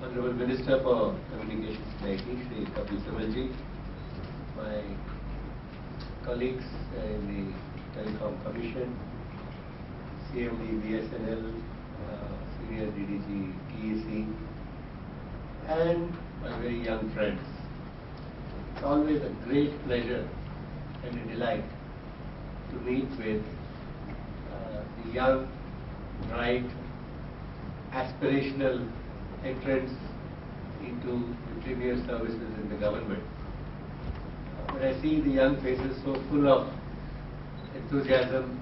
Honorable Minister for Communications, Shri Kapil Sibalji, my colleagues in the Telecom Commission, CMD BSNL, Senior DDG TEC, and my very young friends. It's always a great pleasure and a delight to meet with the young, bright, aspirational entrants into the premier services in the government. When I see the young faces so full of enthusiasm,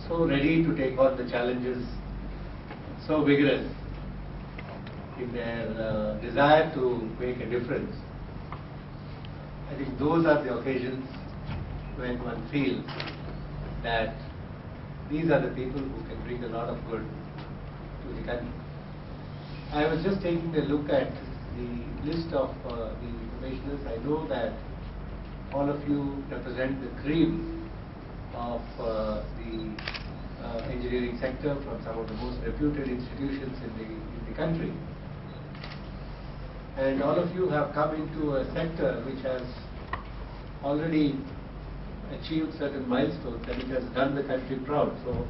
so ready to take on the challenges, so vigorous in their desire to make a difference, I think those are the occasions when one feels that these are the people who can bring a lot of good to the country. I was just taking a look at the list of the probationers. I know that all of you represent the cream of the engineering sector from some of the most reputed institutions in the country. And all of you have come into a sector which has already achieved certain milestones and it has done the country proud. So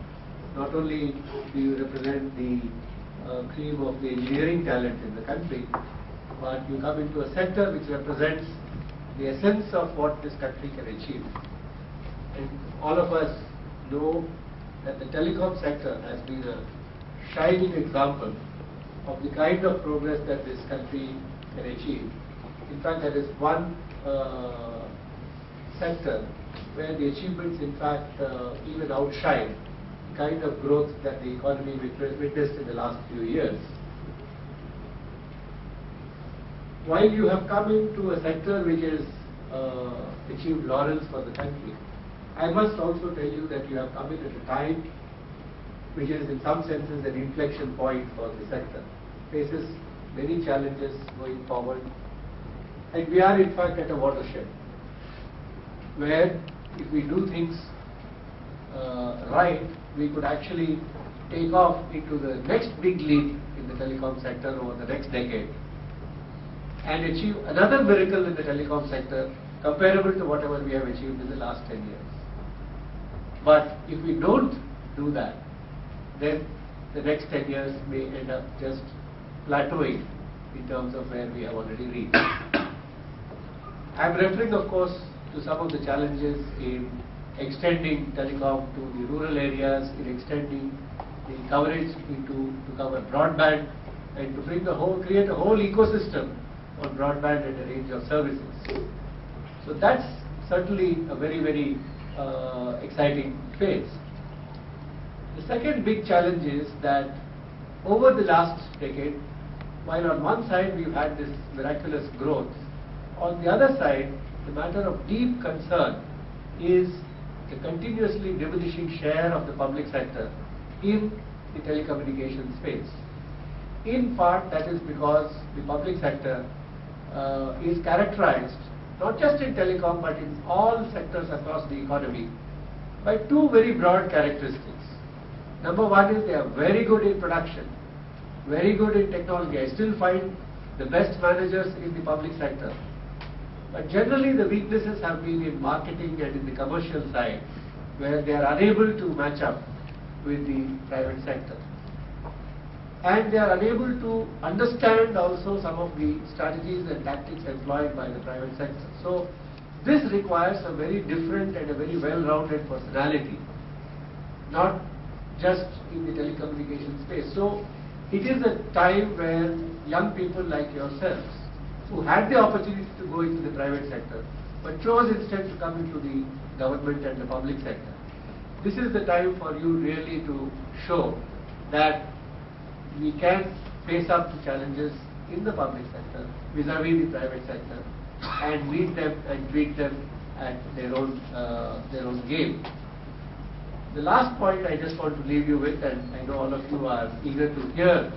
not only do you represent the cream of the engineering talent in the country, but you come into a sector which represents the essence of what this country can achieve. And all of us know that the telecom sector has been a shining example of the kind of progress that this country can achieve. In fact, there is one sector where the achievements in fact even outshine the kind of growth that the economy witnessed in the last few years. While you have come into a sector which has achieved laurels for the country, I must also tell you that you have come in at a time which is in some senses an inflection point for the sector. Faces many challenges going forward, and we are in fact at a watershed where if we do things right, we could actually take off into the next big leap in the telecom sector over the next decade and achieve another miracle in the telecom sector comparable to whatever we have achieved in the last 10 years. But if we don't do that, then the next 10 years may end up just plateauing in terms of where we have already reached. I am referring, of course, to some of the challenges in extending telecom to the rural areas, in extending the coverage to cover broadband, and to bring create a whole ecosystem on broadband and a range of services. So that's certainly a very, very exciting phase. The second big challenge is that over the last decade, while on one side we've had this miraculous growth, on the other side, the matter of deep concern is the continuously diminishing share of the public sector in the telecommunications space. In part, that is because the public sector is characterized, not just in telecom but in all sectors across the economy, by two very broad characteristics. Number one is they are very good in production, very good in technology. I still find the best managers in the public sector. But generally the weaknesses have been in marketing and in the commercial side, where they are unable to match up with the private sector. And they are unable to understand also some of the strategies and tactics employed by the private sector. So this requires a very different and a very well-rounded personality, not just in the telecommunications space. So it is a time where young people like yourselves, who had the opportunity to go into the private sector, but chose instead to come into the government and the public sector. This is the time for you really to show that we can face up to challenges in the public sector vis-a-vis the private sector and meet them and treat them at their own game. The last point I just want to leave you with, and I know all of you are eager to hear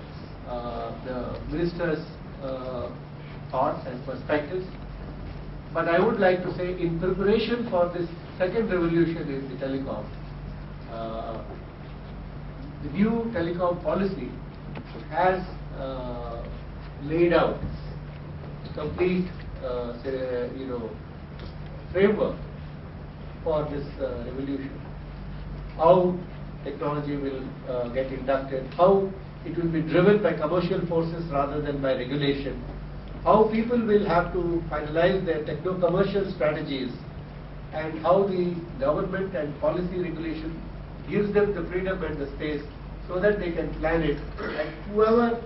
the Minister's thoughts and perspectives, but I would like to say, in preparation for this second revolution in the telecom, the new telecom policy has laid out complete framework for this revolution. How technology will get inducted, how it will be driven by commercial forces rather than by regulation, how people will have to finalize their techno-commercial strategies, and how the government and policy regulation gives them the freedom and the space so that they can plan it. And whoever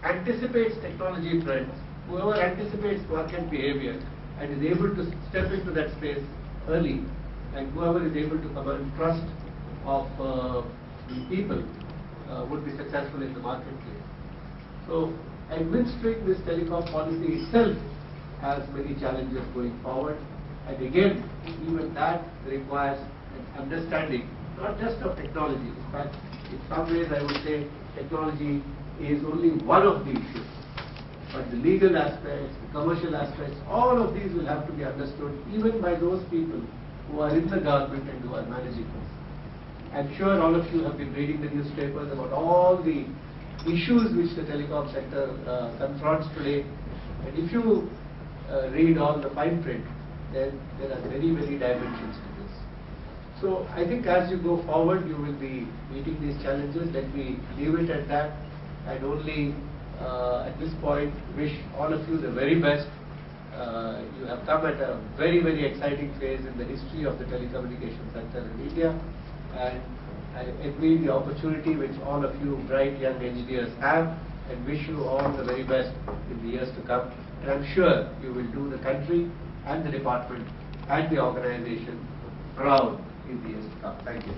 anticipates technology trends, whoever anticipates market behavior and is able to step into that space early, and whoever is able to command trust of the people would be successful in the marketplace. So, administering this telecom policy itself has many challenges going forward, and again, even that requires an understanding, not just of technology. In fact, in some ways I would say technology is only one of the issues, but the legal aspects, the commercial aspects, all of these will have to be understood even by those people who are in the government and who are managing this. I'm sure all of you have been reading the newspapers about all the issues which the telecom sector confronts today, and if you read all the fine print, then there are many, many dimensions to this. So I think as you go forward, you will be meeting these challenges. Let me leave it at that, and only at this point wish all of you the very best. You have come at a very, very exciting phase in the history of the telecommunications sector in India, and I envy the opportunity which all of you bright young engineers have, and wish you all the very best in the years to come. And I'm sure you will do the country and the department and the organization proud in the years to come. Thank you.